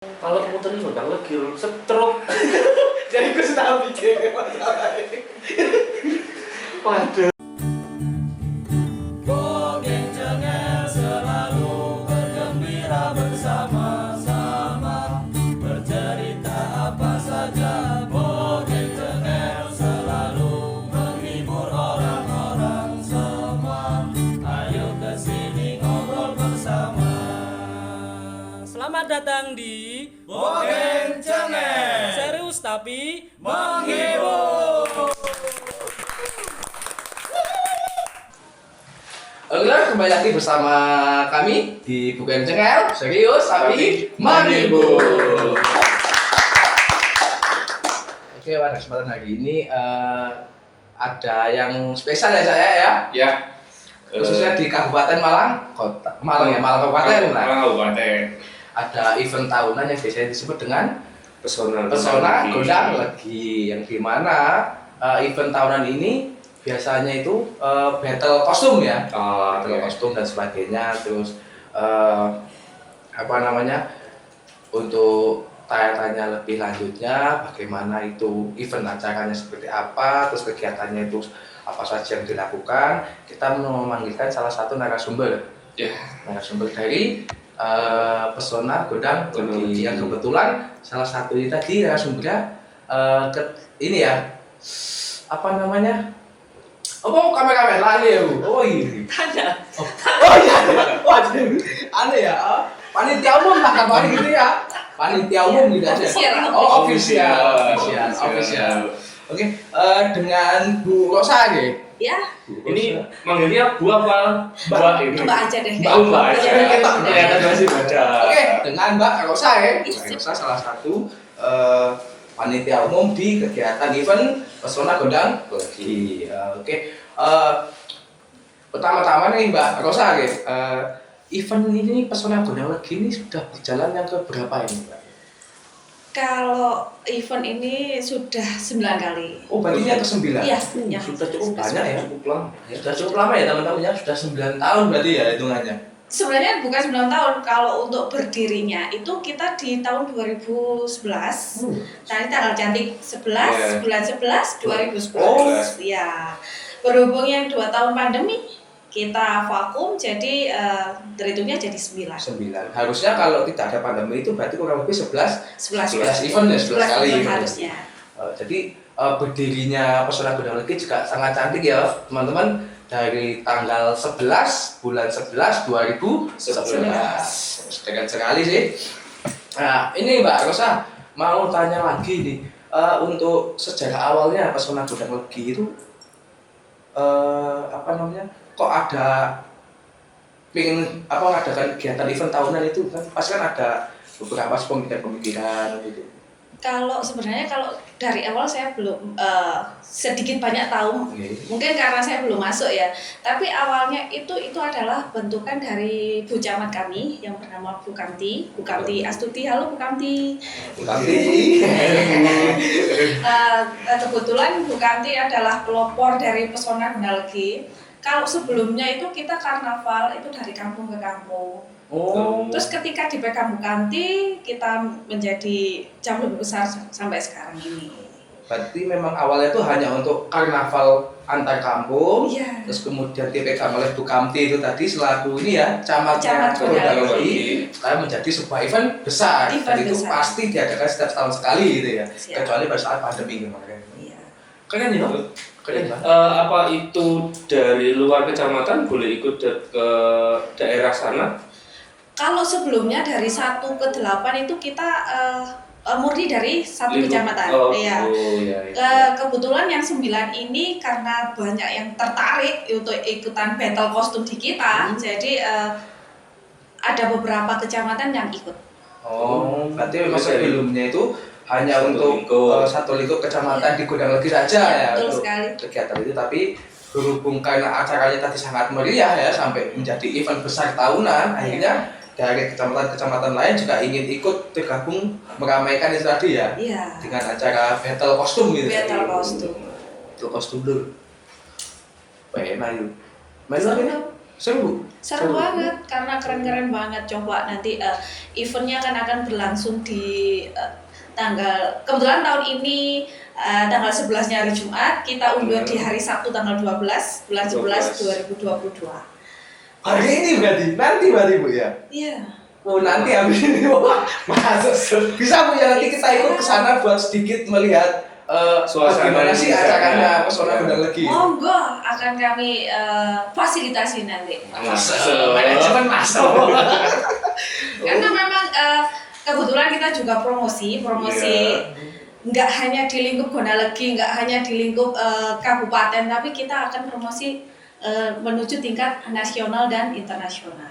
Kalau muter itu kan lagi stroke. Jadi aku sudah mikir masalah ini. Waduh. Bogeng Cengel selalu bergembira bersama-sama, bercerita apa saja. Bogeng Cengel selalu menghibur orang-orang semua. Ayo kesini ngobrol bersama. Selamat datang di Bogeng Cengel. Serius tapi menghibur. Oke, kembali lagi bersama kami di Bogeng Cengel, serius tapi menghibur. Oke, pada kesempatan hari ini ada yang spesial ya saya ya. Ya. Khususnya di Kabupaten Malang, Malang Kabupaten. Malang Kabupaten. Ada event tahunan yang biasanya disebut dengan Pesona Gondang Legi, yang dimana event tahunan ini biasanya itu battle kostum ya, battle kostum dan sebagainya. Terus untuk tanya-tanya lebih lanjutnya bagaimana itu event acaranya seperti apa, terus kegiatannya itu apa saja yang dilakukan, kita memanggilkan salah satu narasumber narasumber dari Pesona Gondang Legi, yang kebetulan salah satu ini tadi narasumbernya ini ya, apa namanya? Oh, kameramen lali ya, Bu. Oh iya. Tanya. Oh iya. Waduh. Aneh ya. Panitia umum lah kabar gitu ya. Panitia umum gitu aja. Oh, official. Oke, dengan Bu Rosa aja. Ya, Ini manggilnya Bu apa? Mbak ini. Mbak aja deh. Mbak aja. Iya, Kelihatan masih baca. Oke, dengan Mbak Rosa ya. Mbak Rosa salah satu panitia umum di kegiatan event Pesona Gondang Legi. Oke, pertama-tama nih Mbak Rosa, event ini Pesona Gondang Legi ini sudah berjalan yang keberapa ini, Mbak? kalau event ini sudah 9 kali. Oh, berarti yang ke-9? Iya, yang Sudah cukup banyak ya? Cukup lama. Sudah cukup lama ya teman-teman ya, sudah 9 tahun berarti ya hitungannya? Sebenarnya bukan 9 tahun, kalau untuk berdirinya itu kita di tahun 2011. Tadi tanggal cantik 11, bulan 11, 2011. Oh. Ya, berhubung yang 2 tahun pandemi, kita vakum, jadi terhitungnya jadi 9. 9. Harusnya kalau tidak ada pandemi itu berarti kurang lebih 11 11 event ya, 11 kali. event harusnya. Jadi berdirinya Pesona Gondang Legi juga sangat cantik ya teman-teman, dari tanggal 11 bulan 11 2011. Dengan sekali sih. Nah, ini Mbak Rosa mau tanya lagi nih, untuk sejarah awalnya Pesona Gondang Legi itu kok ada pengen mengadakan kegiatan event tahunan itu kan pasti kan ada beberapa pemikiran gitu. Kalau sebenarnya kalau dari awal saya belum sedikit banyak tahu, mungkin karena saya belum masuk ya. Tapi awalnya itu adalah bentukan dari Bu Camat kami yang bernama Bu Kamti Astuti. Halo Bu Kamti. Bu Kamti. Kebetulan Bu Kamti adalah pelopor dari Pesona Gondang Legi. Kalau sebelumnya itu kita karnaval itu dari kampung ke kampung. Oh. Terus ketika di PK Bu Kamti kita menjadi jauh lebih besar sampai sekarang ini. Berarti memang awalnya itu hanya untuk karnaval antar kampung. Iya. Terus kemudian dipegang oleh Bu Kamti itu tadi selaku ini ya camatnya Gondang Legi, sekarang menjadi sebuah event besar. Dan itu pasti diadakan setiap tahun sekali gitu ya. Siap. Kecuali pada saat pandemi kemarin. Iya. Keren ya? Keren banget. Apa itu dari luar kecamatan boleh ikut ke daerah sana? Kalau sebelumnya dari 1 ke 8 itu kita murni dari satu kecamatan. Iya. Kebetulan yang 9 ini karena banyak yang tertarik untuk ikutan battle kostum di kita, jadi ada beberapa kecamatan yang ikut. Oh, berarti memang sebelumnya itu hanya untuk satu lingkup kecamatan di Gondang Legi saja ya, betul untuk sekali. kegiatan itu. Tapi berhubung karena acaranya tadi sangat meriah ya sampai menjadi event besar tahunan, akhirnya dari kecamatan-kecamatan lain juga ingin ikut tergabung meramaikan itu tadi ya. Iya. Dengan acara battle kostum gitu. Battle kostum. Battle kostum dulu. Enak yuk. Main lagi nih? Seru. Seru banget karena keren-keren banget. Coba nanti eventnya akan berlangsung di tanggal, kebetulan tahun ini tanggal 11-nya hari Jumat, kita undur di hari Sabtu tanggal 12 bulan 11 2022. Hari ini nanti Bu ya? Iya. Oh nanti habis ini wah masuk. Bisa Bu ya nanti kita ikut ke sana buat sedikit melihat suasana gimana sih acaranya Pesona Gondang Legi. Monggo, akan kami fasilitasi nanti. Manajemen masuk. Karena memang kebetulan kita juga promosi nggak hanya di lingkup Gondalegi, nggak hanya di lingkup kabupaten, tapi kita akan promosi menuju tingkat nasional dan internasional.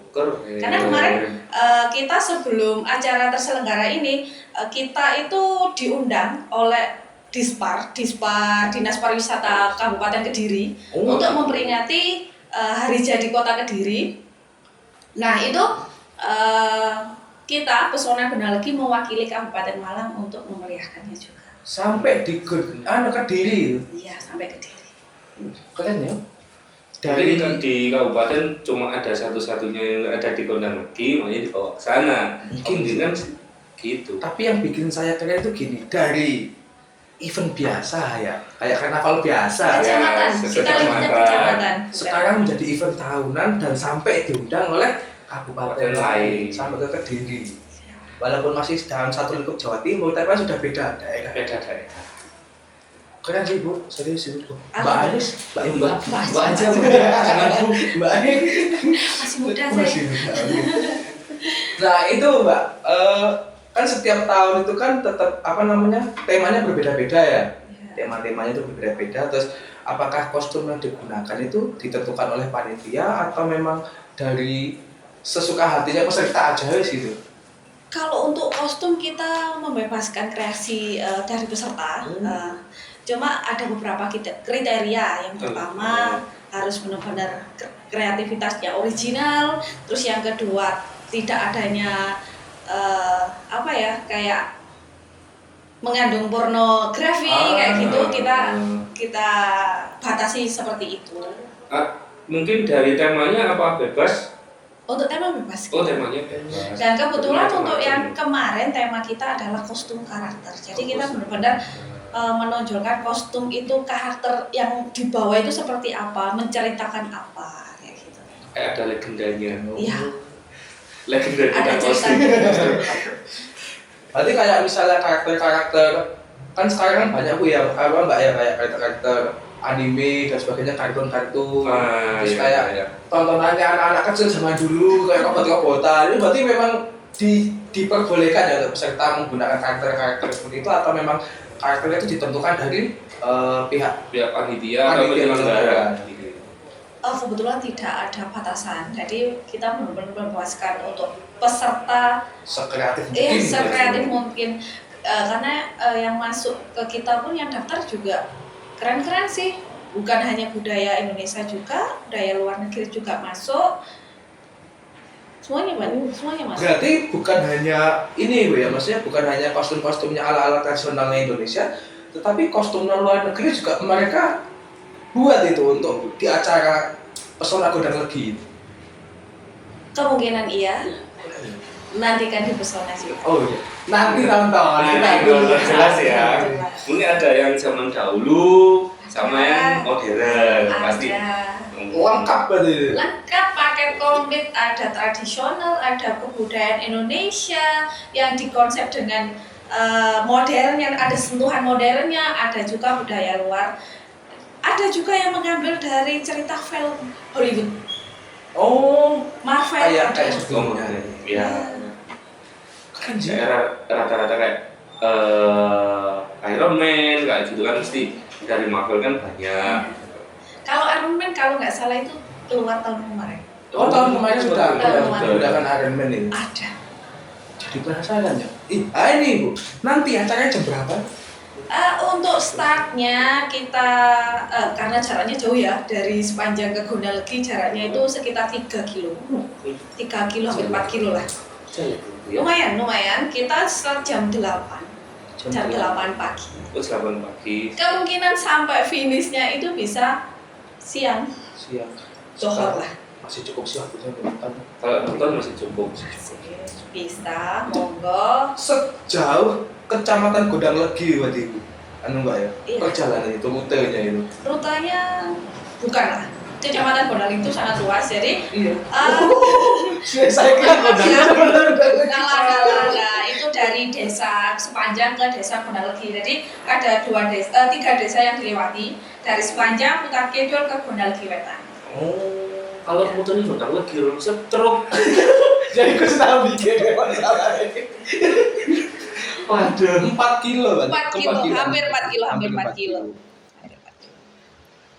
Keren. Karena kemarin kita sebelum acara terselenggara ini kita itu diundang oleh Dispar Dinas Pariwisata Kabupaten Kediri untuk memperingati Hari Jadi Kota Kediri. Nah itu kita Pesona Gondalegi mewakili Kabupaten Malang untuk memeriahkannya juga. Sampai di Kediri. Iya, sampai Kediri. Keren ya. Dari kan di kabupaten cuma ada satu-satunya yang ada di Gondang Legi, makanya dibawa ke sana. Mungkin kan gitu. Tapi yang bikin saya keren itu gini, dari event biasa ya, kayak karnaval biasa Kecamatan, ya, kita lihatnya kecamatan. sekarang menjadi event tahunan dan sampai diundang oleh kabupaten lain sampai ke Kediri. Walaupun masih dalam satu lingkup Jawa Timur, tapi kan sudah beda daerah. Keren sih Bu, serius sih Bu. Mbak Anis, Mbak aja Bu. Jangan Bu, Mbak Anis. Masih muda Masih saya. muda. Nah itu Mbak, kan setiap tahun itu kan tetap temanya berbeda-beda ya. Tema-temanya itu berbeda-beda. Terus apakah kostum yang digunakan itu ditentukan oleh panitia atau memang dari sesuka hatinya peserta aja gitu? Kalau untuk kostum kita membebaskan kreasi dari peserta. Cuma ada beberapa kriteria. Yang pertama harus benar-benar kreativitasnya original. Terus yang kedua tidak adanya kayak mengandung pornografi kayak gitu. Kita batasi seperti itu. Mungkin dari temanya apa bebas? Untuk tema bebas. Oh temanya bebas. Dan kebetulan untuk yang kemarin tema kita adalah kostum karakter. Jadi kita benar-benar menonjolkan kostum itu karakter yang dibawa itu seperti apa, menceritakan apa kayak gitu. Kayak ada legendanya. Iya. Legenda Ada kostum. Berarti kayak misalnya karakter-karakter kan sekarang kan banyak Bu ya, Mbak ya, kayak karakter anime dan sebagainya, kartun-kartun. Terus kayak tontonannya anak-anak kecil zaman dulu kayak robot-robotan. Ini berarti memang diperbolehkan ya untuk peserta menggunakan karakter-karakter seperti itu atau memang karakternya itu ditentukan dari pihak panitia atau penyelenggara. Kebetulan tidak ada batasan, jadi kita benar-benar membebaskan untuk peserta sekreatif mungkin. Karena yang masuk ke kita pun yang daftar juga keren-keren sih, bukan hanya budaya Indonesia juga, budaya luar negeri juga masuk. Semuanya masuk. Berarti bukan hanya ini Bu ya, maksudnya bukan hanya kostum-kostumnya ala-ala tradisionalnya Indonesia, tetapi kostum luar negeri juga mereka buat itu untuk di acara Pesona Gondang Legi. Kemungkinan iya. Nantikan di Pesona juga. Oh iya. Nanti nonton. Jelas ya. Mungkin ada yang zaman dahulu sama yang modern pasti. Lengkap berarti. Lengkap, paket komplit, ada tradisional, ada kebudayaan Indonesia yang dikonsep dengan modern, yang ada sentuhan modernnya, ada juga budaya luar. Ada juga yang mengambil dari cerita film Hollywood. Oh, Marvel. kayak sebelumnya. Ya. Kan sih. Rata-rata kayak Iron Man kayak gitu kan mesti dari Marvel kan banyak. Kalau Iron Man kalau nggak salah itu keluar tahun kemarin. Oh, tahun kemarin sudah Tahun kan Iron Man ini. Ada. Jadi penasaran ya. Ini Bu, nanti acaranya jam berapa? Untuk startnya kita karena jaraknya jauh ya, dari Sepanjang ke Gondalegi jaraknya itu sekitar 3 kilo. 3 kilo hampir 4 kilo lah. Lumayan. Kita start jam 8. Jam 8 pagi. Terus 8 pagi. Kemungkinan sampai finishnya itu bisa siang. Siang. Zohor lah. masih cukup sih waktunya nonton. Kalau nonton masih cukup. Bisa, monggo. Sejauh Kecamatan Gondang Legi waktu itu, anu Mbak ya, Iya. perjalanan itu rutenya itu. Rutanya bukan lah. Kecamatan Gondang itu sangat luas, jadi Iya. Nah, Saya kira itu dari desa Sepanjang ke desa Gondang Legi. Jadi ada 3 desa yang dilewati dari Sepanjang, Putar Kidul ke Gondang Legi Wetan. Kalau muternya Gondang Legi setruk. Jadi aku sudah bikin masalah ini. Waduh, 4 kilo kan? 4 kilo, hampir 4 kilo.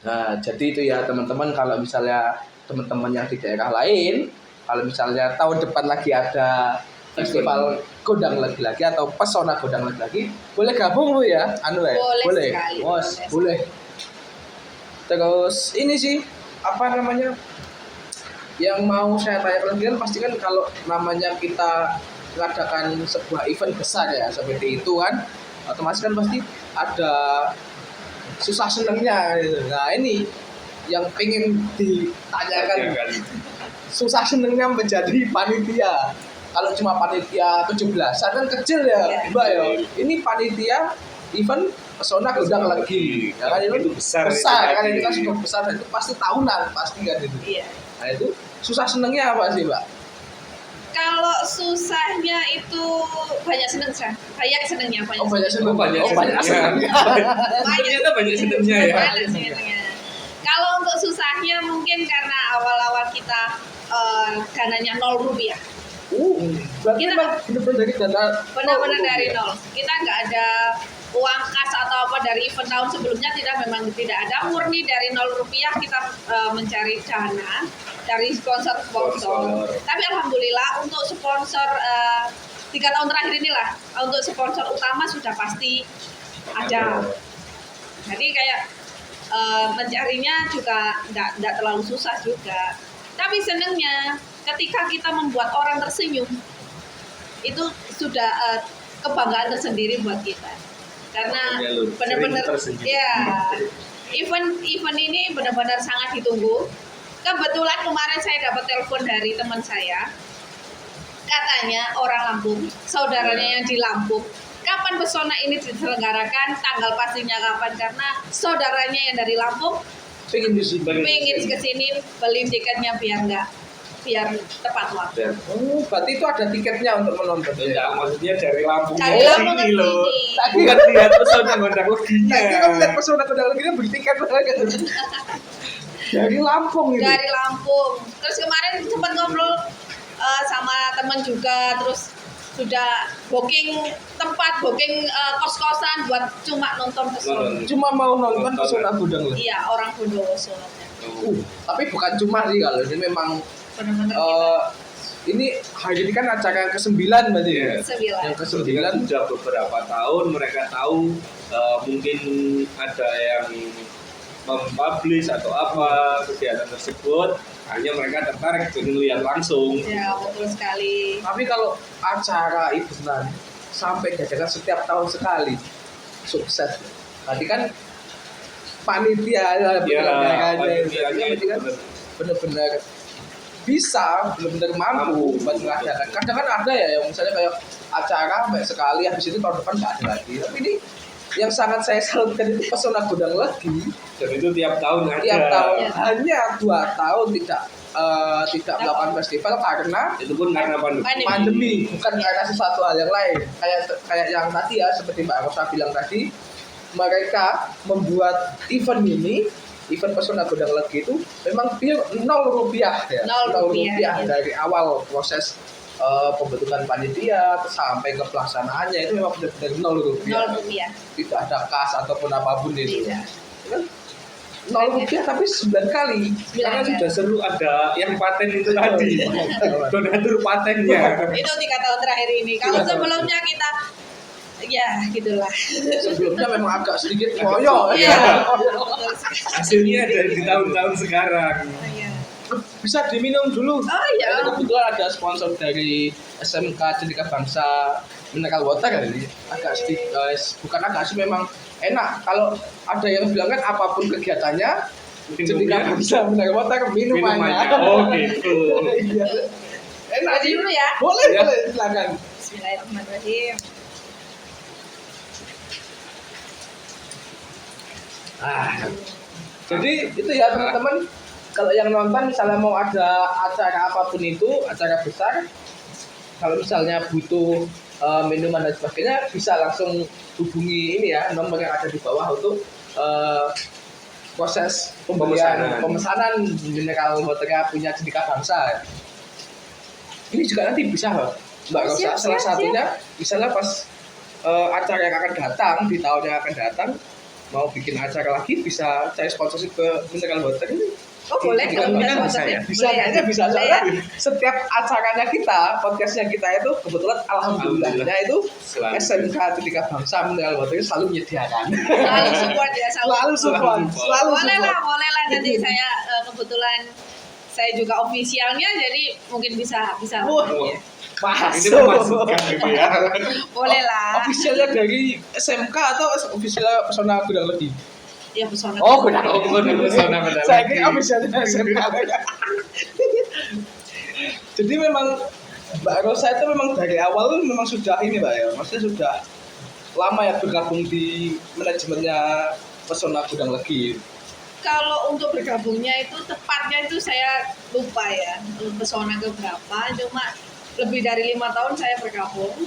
Nah, jadi itu ya teman-teman, kalau misalnya teman-teman yang di daerah lain, kalau misalnya tahun depan lagi ada festival Gondang lagi atau pesona Gondang lagi, boleh gabung lu ya, anu ya? Boleh sekali, boleh. Terus ini sih apa namanya? Yang mau saya tanyakan lagi kan pasti kan kalau namanya kita mengadakan sebuah event besar ya seperti itu kan, otomatis kan pasti ada susah senengnya gitu. Nah ini yang pengen ditanyakan, susah senengnya menjadi panitia. Kalau cuma panitia 17-an kan kecil ya Mbak ya. Ini panitia event pesona Gondang lagi. Ya kan itu besar kan, itu kan cukup besar dan itu pasti tahunan pasti kan itu. Iya. Nah itu susah senengnya apa sih Mbak? Kalau susahnya itu banyak senengnya. Banyak seneng. Ternyata banyak senengnya ya. Banyak senengnya. Kalau untuk susahnya mungkin karena awal-awal kita dananya 0 rupiah. Berarti Kita- memang benar-benar dari dana Benar-benar dari 0. Kita nggak ada uang kas atau apa dari event tahun sebelumnya, memang tidak ada, murni dari 0 rupiah kita mencari dana dari sponsor. Tapi alhamdulillah untuk sponsor 3 tahun terakhir inilah, untuk sponsor utama sudah pasti ada. Jadi kayak mencarinya juga nggak terlalu susah juga. Tapi senangnya ketika kita membuat orang tersenyum, itu sudah kebanggaan tersendiri buat kita. Karena benar-benar ya event ini benar-benar sangat ditunggu. Kebetulan kemarin saya dapat telepon dari teman saya, katanya orang Lampung, saudaranya yang di Lampung, kapan pesona ini diselenggarakan, tanggal pastinya kapan, karena saudaranya yang dari Lampung pengen di sini. pengen kesini beli tiketnya biar tepat waktu. Berarti itu ada tiketnya untuk menonton. Ya, maksudnya dari Lampung Dari ke Lampung ke sini loh. sini. Tadi kan lihat pesona Gondang Leginya. Nah, itu kan lihat pesona Gondang Legi kan beli tiket lagi. Dari Lampung itu. Dari Lampung. Terus kemarin sempat ngobrol sama teman juga, terus sudah booking tempat, booking kos-kosan buat cuma nonton pesona. Cuma mau nonton pesona Gondang Legi. Iya, orang Bondowoso. Tapi bukan cuma sih kalau ini memang Benar-benar ini hari ini kan acara ke-9 berarti ya. 9. Yang ke-9 Sudah beberapa tahun mereka tahu mungkin ada yang mempublish atau apa kegiatan tersebut, hanya mereka tertarik ingin lihat langsung. Ya, betul sekali. Tapi kalau acara evenan sampai diadakan setiap tahun sekali sukses. Tadi kan panitianya panitianya benar-benar bisa, benar-benar mampu buat mengadakan. Kadang kan ada ya yang misalnya kayak acara sampai sekali habis itu tahun depan nggak ada lagi. Tapi ini yang sangat saya salutkan itu pesona Gondang Legi. Dan itu tiap tahun ada. Tiap tahun hanya 2 tahun tidak melakukan festival karena Itu pun karena pandemi, bukan karena sesuatu hal yang lain. Kayak yang tadi ya, seperti Mbak Rosa bilang tadi, mereka membuat event pesona Gondang Legi itu memang pure 0 rupiah ya. 0 rupiah, ya. Dari awal proses pembentukan panitia sampai ke pelaksanaannya itu memang benar-benar 0 rupiah. 0 rupiah. Tidak ada kas ataupun apapun itu. Tidak. 0 rupiah tapi 9 kali. Karena sudah seru ada yang paten itu tadi. Donatur patennya. Itu 3 tahun terakhir ini. Kalau sebelumnya kita ya gitulah. Sebelumnya memang agak sedikit ngoyo. Iya. Hasilnya ada di tahun-tahun sekarang. Iya. Bisa diminum dulu. Oh iya. Kebetulan ada sponsor dari SMK Cendekia Bangsa Mineral Water kali. Agak sedikit bukan agak sih, memang enak. Kalau ada yang bilang kan apapun kegiatannya Cendika Bangsa Menara Motor minumannya. Oh gitu. Iya. Enak Aja dulu ya. Boleh, Ya. boleh, silakan. Bismillahirrahmanirrahim. Jadi itu ya teman-teman, kalau yang nonton misalnya mau ada acara apapun itu, acara besar, kalau misalnya butuh minuman dan sebagainya, bisa langsung hubungi ini ya, nomor yang ada di bawah untuk proses pemesanan mineral waternya punya Cendika Bangsa. Ini juga nanti bisa Mbak Rosa, salah satunya misalnya pas acara yang akan datang, di tahun yang akan datang, mau bikin acara lagi bisa cari sponsorship ke mineral water ini. Oh boleh, kalau Bisa, bisa ya? Bisa, kayaknya bisa. Boleh Soalnya ya? setiap acaranya kita, podcastnya kita itu kebetulan alhamdulillahnya itu Selalu. SMK Cendika Bangsa Mineral Water selalu menyediakan. Selalu support ya, Selalu support. boleh lah nanti saya kebetulan saya juga ofisialnya jadi mungkin bisa Wah, Ini masuk. memasukkan gitu ya. boleh lah Officialnya dari SMK atau officialnya Pesona Gudang Legi? ya pesona. Oh, Gudang Oh, bukan Pesona Gudang Saya Legi. kira officialnya SMK. Jadi memang Mbak Rosa itu memang dari awal tuh memang sudah ini Mbak ya, maksudnya sudah lama ya bergabung di manajemennya Pesona Gudang Legi. Kalau untuk bergabungnya itu tepatnya itu saya lupa ya pesona keberapa, cuma lebih dari 5 tahun saya bergabung.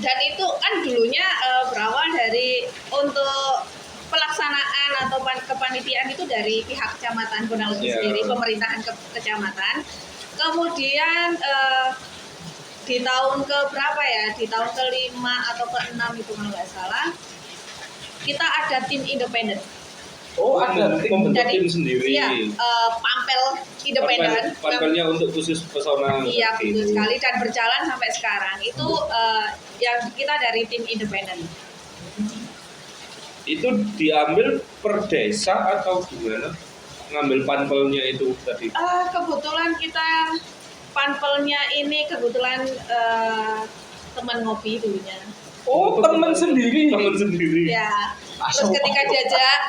Dan itu kan dulunya berawal dari untuk pelaksanaan atau kepanitiaan itu dari pihak kecamatan Gonalegi sendiri, pemerintahan kecamatan. Kemudian di tahun ke berapa ya, di tahun ke-5 atau ke-6 itu kalau nggak salah, kita ada tim independen. Oh, ada membentuk Jadi, tim sendiri. Iya, pampel independen. Pampelnya untuk khusus Pesona. Iya, betul gitu. sekali dan berjalan sampai sekarang. Itu yang kita dari tim independen. Itu diambil per desa atau gimana? Ngambil pampelnya itu tadi. Kebetulan kita pampelnya ini kebetulan teman ngopi dulunya. Oh, teman sendiri. Teman sendiri. Ya, terus ketika diajak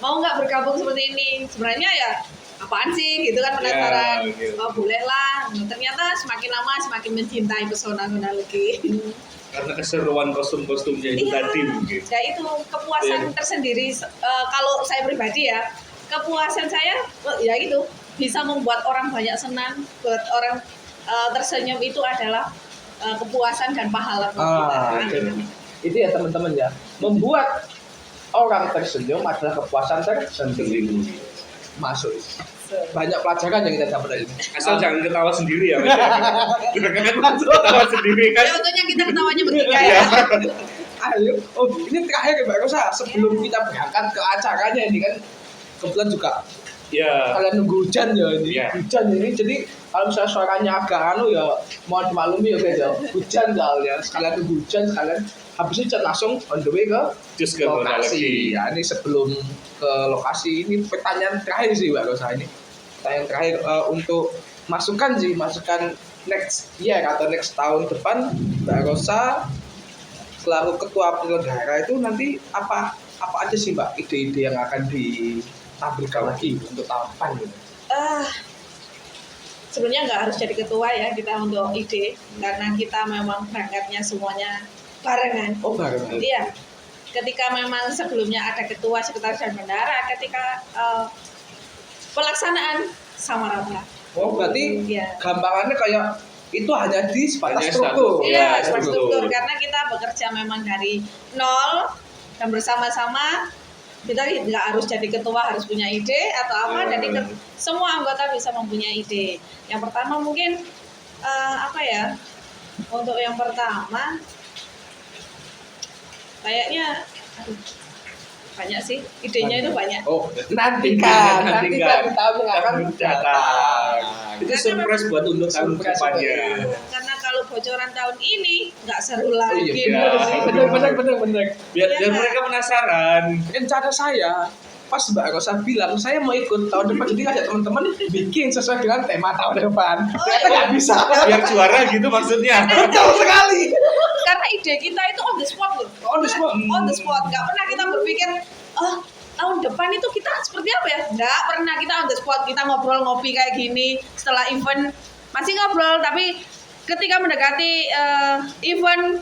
mau nggak bergabung seperti ini, sebenarnya ya apaan sih gitu kan, penasaran. Ya, gitu. Oh boleh lah. Nah, ternyata semakin lama semakin mencintai Pesona Gonalegi. Karena keseruan kostum-kostumnya itu tadi mungkin. Ya itu kepuasan tersendiri. Kalau saya pribadi ya, kepuasan saya ya itu bisa membuat orang banyak senang, buat orang tersenyum itu adalah kepuasan dan pahala buat kita. Itu ya teman-teman ya, membuat orang tersenyum adalah kepuasan tersendiri. Masuk. Banyak pelajaran yang kita dapat dari ini. Asal jangan ketawa sendiri ya. Kan ketawa sendiri kan. Ya untungnya kita ketawanya bertiga ya. Ayo, oh ini terakhir Mbak Rosa, sebelum kita berangkat ke acaranya ini kan kebetulan juga Ya. kalian nunggu hujan ya ini, Iya. hujan ini, jadi kalau misalnya suaranya agak ya mohon dimaklumi ya guys ya, hujan soalnya, sekalian nunggu hujan, sekalian habis hujan langsung on the way ke Just ke lokasi. Ya ini sebelum ke lokasi ini pertanyaan terakhir sih Mbak Rosa ini, pertanyaan terakhir untuk masukan next year atau next tahun depan Mbak Rosa selaku ketua penyelenggara itu nanti apa aja sih Mbak ide-ide yang akan ditampilkan lagi untuk tahun depan gitu? Sebenarnya nggak harus jadi ketua ya kita untuk ide, karena kita memang berangkatnya semuanya barengan. Oh barengan. Iya. Ketika memang sebelumnya ada ketua, sekretaris dan bendahara, ketika pelaksanaan sama rata. Oh berarti Iya. gampangannya kayak itu hanya di sebatas Hanya struktur. status. Iya, Ya, struktur, karena kita bekerja memang dari nol dan bersama-sama. Kita nggak harus jadi ketua harus punya ide atau apa, jadi semua anggota bisa mempunyai ide. Yang pertama mungkin apa ya? Untuk yang pertama kayaknya banyak sih, idenya itu banyak. Oh nantikan di tahun yang akan datang. datang. Itu surprise buat untuk tahun Surprise depannya. Karena kalau bocoran tahun ini nggak seru Oh lagi. iya, benar. Biar Iya. mereka penasaran. Rencana saya pas Mbak Rosa bilang saya mau ikut tahun depan, jadi ngajak teman-teman bikin sesuai dengan tema tahun depan. Ternyata nggak bisa. Biar juara gitu maksudnya. Betul sekali. Karena ide kita itu on the spot loh. On the spot. On the spot. Nggak pernah kita berpikir, tahun depan itu kita seperti apa ya? Nggak pernah kita on the spot, kita ngobrol ngopi kayak gini setelah event masih ngobrol, tapi ketika mendekati event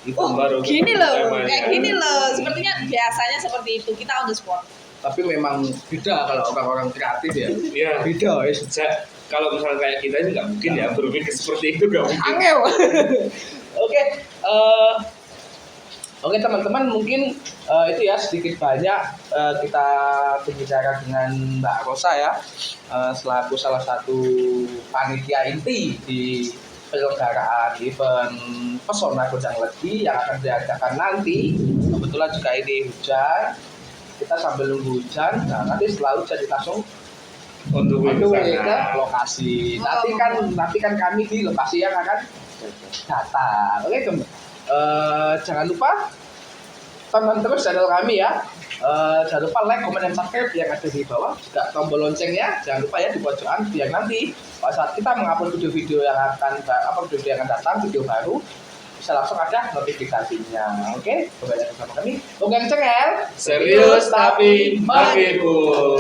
baru gini loh, temanya. kayak gini loh, sepertinya biasanya seperti itu, kita on the spot. Tapi memang beda kalau orang-orang kreatif ya. Iya. Beda ya. Kalau misalnya kayak kita ini nggak mungkin ya berpikir seperti itu, nggak mungkin. Angel. Oke, oke teman-teman, mungkin itu ya sedikit banyak kita berbicara dengan Mbak Rosa ya, selaku salah satu panitia inti di penyelenggaraan event Pesona Gojang Legi yang akan diadakan nanti. Kebetulan juga ini hujan, kita sambil nunggu hujan. Nah, nanti setelah hujan kita langsung Untuk ke lokasi. Nanti kan kami di lokasi yang akan datang. Oke, jangan lupa tonton terus channel kami ya. Jangan lupa like, comment, dan subscribe yang ada di bawah. Juga tombol loncengnya jangan lupa ya di pojokan, biar nanti pada saat kita mengupload video-video yang akan datang, video baru, bisa langsung ada notifikasinya. Oke, kembali bersama kami Gojang Cengel, serius tapi menghibur.